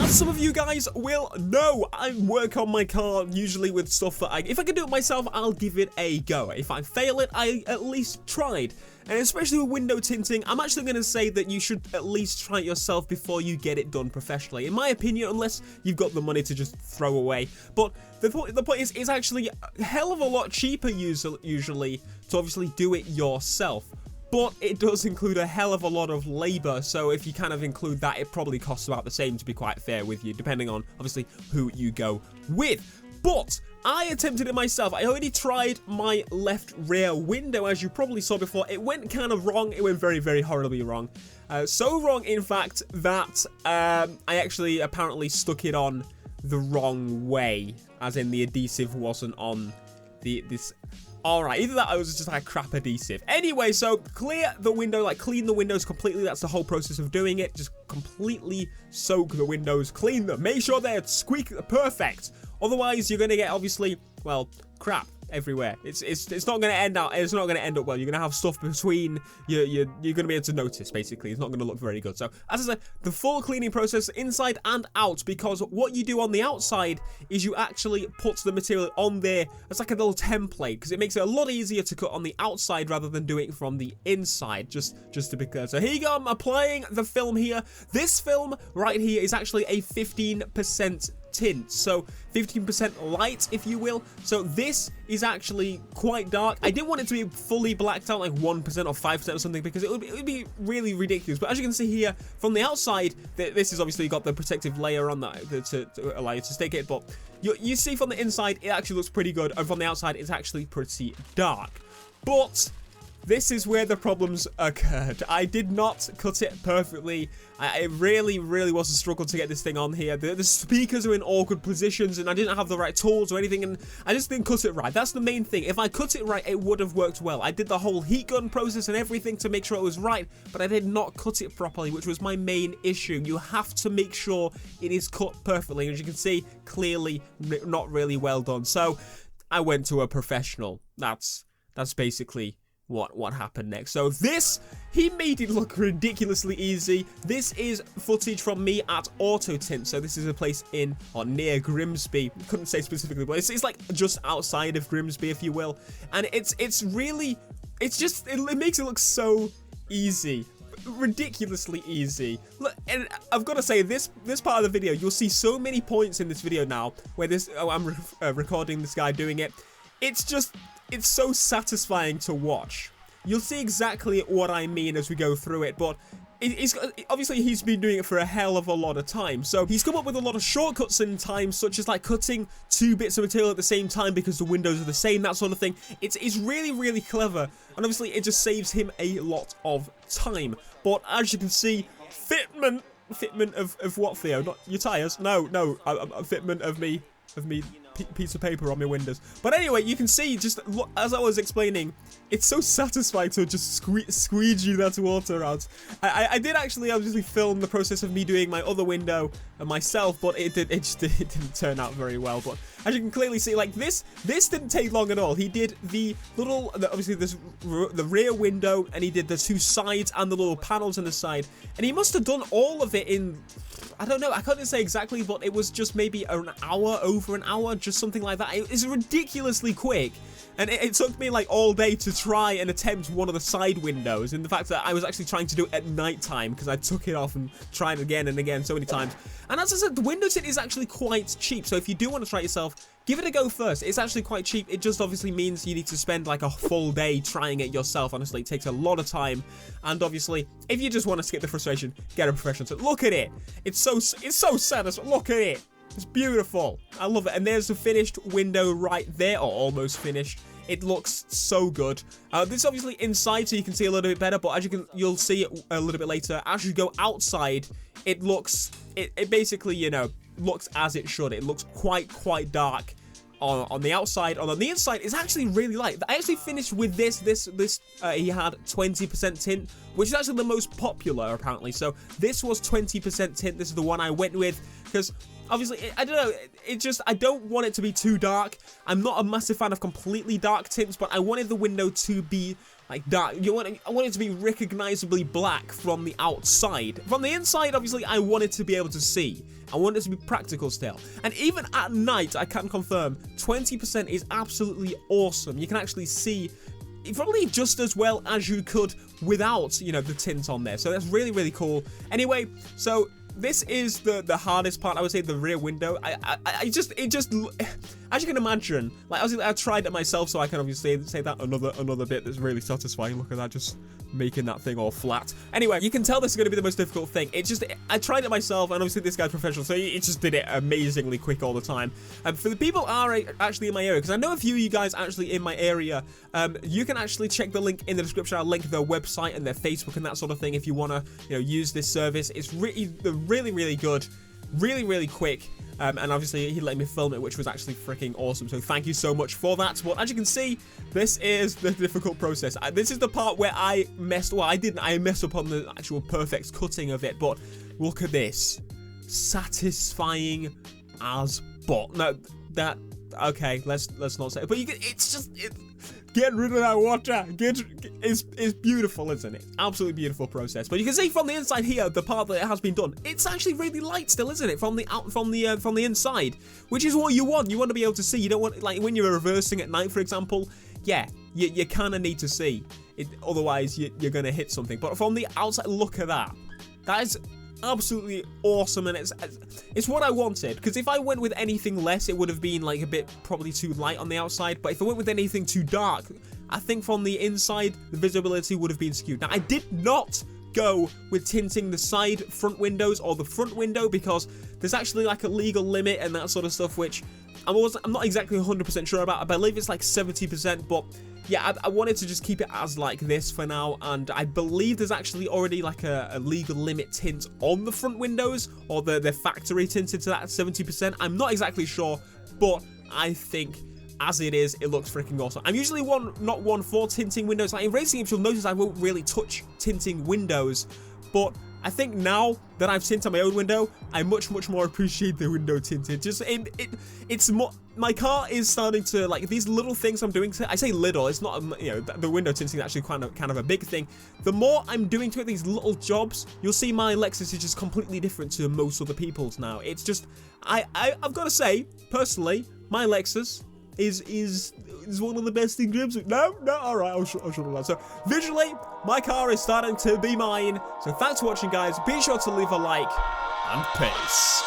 As some of you guys will know, I work on my car usually with stuff that if I can do it myself, I'll give it a go. If I fail it, I at least tried. And especially with window tinting, I'm actually going to say that you should at least try it yourself before you get it done professionally. In my opinion, unless you've got the money to just throw away. But the point is, it's actually a hell of a lot cheaper usually to obviously do it yourself. But it does include a hell of a lot of labor, so if you kind of include that, it probably costs about the same, to be quite fair with you, depending on, obviously, who you go with. But I attempted it myself. I already tried my left rear window, as you probably saw before. It went kind of wrong. It went very, very horribly wrong. So wrong, in fact, that I actually apparently stuck it on the wrong way, as in the adhesive wasn't on this... Alright, either that or it was just like crap adhesive. Anyway, so clear the window, like clean the windows completely. That's the whole process of doing it. Just completely soak the windows, clean them. Make sure they're squeak perfect. Otherwise, you're going to get, obviously, well, crap everywhere. It's not going to end out. It's not going to end up well. You're going to have stuff between. You're going to be able to notice. Basically, it's not going to look very good. So, as I said, the full cleaning process inside and out. Because what you do on the outside is you actually put the material on there. It's like a little template because it makes it a lot easier to cut on the outside rather than doing it from the inside. Just to be clear. So here you go. I'm applying the film here. This film right here is actually a 15% tint, so 15% light, if you will. So this is actually quite dark. I didn't want it to be fully blacked out, like 1% or 5% or something, because it would be really ridiculous. But as you can see here from the outside, this is obviously got the protective layer on that to allow you to stick it. But you see from the inside, it actually looks pretty good, and from the outside, it's actually pretty dark. But this is where the problems occurred. I did not cut it perfectly. It really, really was a struggle to get this thing on here. The speakers are in awkward positions, and I didn't have the right tools or anything, and I just didn't cut it right. That's the main thing. If I cut it right, it would have worked well. I did the whole heat gun process and everything to make sure it was right, but I did not cut it properly, which was my main issue. You have to make sure it is cut perfectly. As you can see, clearly not really well done. So I went to a professional. That's basically what happened next. So this, he made it look ridiculously easy. This is footage from me at AutoTints. So this is a place in or near Grimsby. Couldn't say specifically, but it's like just outside of Grimsby, if you will. And it makes it look so easy. Ridiculously easy. Look, and I've got to say, this part of the video, you'll see so many points in this video now where I'm recording this guy doing it. It's so satisfying to watch. You'll see exactly what I mean as we go through it, but obviously he's been doing it for a hell of a lot of time. So he's come up with a lot of shortcuts in time, such as like cutting 2 bits of material at the same time because the windows are the same, that sort of thing. It's really, really clever, and obviously it just saves him a lot of time. But as you can see, fitment of what, Theo? Not your tires? No, a fitment of me. Piece of paper on my windows. But anyway, you can see, just look, as I was explaining, it's so satisfying to just squeegee that water out. I did actually obviously film the process of me doing my other window myself, but it didn't turn out very well. But as you can clearly see, like this didn't take long at all. He did obviously the rear window, and he did the 2 sides and the little panels on the side, and he must have done all of it in, I don't know, I couldn't say exactly, but it was just maybe an hour, over an hour, just something like that. It's ridiculously quick, and it took me like all day to try and attempt one of the side windows, and the fact that I was actually trying to do it at night time because I took it off and tried again and again so many times. And as I said, the window tint is actually quite cheap, so if you do want to try it yourself, give it a go first. It's actually quite cheap. It just obviously means you need to spend like a full day trying it yourself. Honestly, it takes a lot of time. And obviously, if you just want to skip the frustration, get a professional. So look at it. It's so satisfying. Look at it. It's beautiful. I love it. And there's the finished window right there, or almost finished. It looks so good. This is obviously inside, so you can see a little bit better, but you'll see it a little bit later. As you go outside, it basically, you know, looks as it should. It looks quite dark on the outside. On the inside, it's actually really light. I actually finished with this. He had 20% tint, which is actually the most popular apparently. So this was 20% tint. This is the one I went with because obviously, I don't know, I don't want it to be too dark. I'm not a massive fan of completely dark tints, but I wanted the window to be like dark. I want it to be recognizably black from the outside. From the inside, obviously, I want it to be able to see. I want it to be practical still. And even at night, I can confirm 20% is absolutely awesome. You can actually see probably just as well as you could without, you know, the tint on there. So that's really, really cool. Anyway, so this is the hardest part, I would say, the rear window. It just, as you can imagine, like I tried it myself, so I can obviously say that another bit that's really satisfying. Look at that, just making that thing all flat. Anyway, you can tell this is going to be the most difficult thing. I tried it myself, and obviously this guy's professional, so he just did it amazingly quick all the time. For the people are actually in my area, because I know a few of you guys actually in my area, you can actually check the link in the description. I'll link their website and their Facebook and that sort of thing if you want to, you know, use this service. It's really good, really quick. And obviously he let me film it, which was actually freaking awesome. So thank you so much for that. But as you can see, this is the difficult process. This is the part where I messed up on the actual perfect cutting of it. But look at this, satisfying as but. No, that okay. Let's not say it. But get rid of that water. It's beautiful, isn't it? Absolutely beautiful process. But you can see from the inside here, the part that it has been done, it's actually really light still, isn't it? From the inside, which is what you want. You want to be able to see. You don't want, like, when you're reversing at night, for example. Yeah, you kind of need to see it, otherwise you're gonna hit something. But from the outside, look at that. That is absolutely awesome, and it's what I wanted, because if I went with anything less, it would have been like a bit probably too light on the outside. But if I went with anything too dark, I think from the inside the visibility would have been skewed. Now I did not go with tinting the front windows or the front window, because there's actually like a legal limit and that sort of stuff, which I'm not exactly 100% sure about. I believe it's like 70%, but yeah, I wanted to just keep it as like this for now, and I believe there's actually already like a legal limit tint on the front windows, or they're factory tinted to that 70%. I'm not exactly sure, but I think as it is, it looks freaking awesome. I'm usually not one for tinting windows. Like in racing games, you'll notice I won't really touch tinting windows, but I think now that I've tinted my own window, I much more appreciate the window tinted. Just it's more, my car is starting to, like, these little things I'm doing. I say little, it's not, you know, the window tinting is actually kind of a big thing. The more I'm doing to it, these little jobs, you'll see my Lexus is just completely different to most other people's now. It's just, I've got to say, personally, my Lexus is one of the best things. No, all right, I'll shut up that. So visually, my car is starting to be mine. So thanks for watching, guys. Be sure to leave a like, and peace.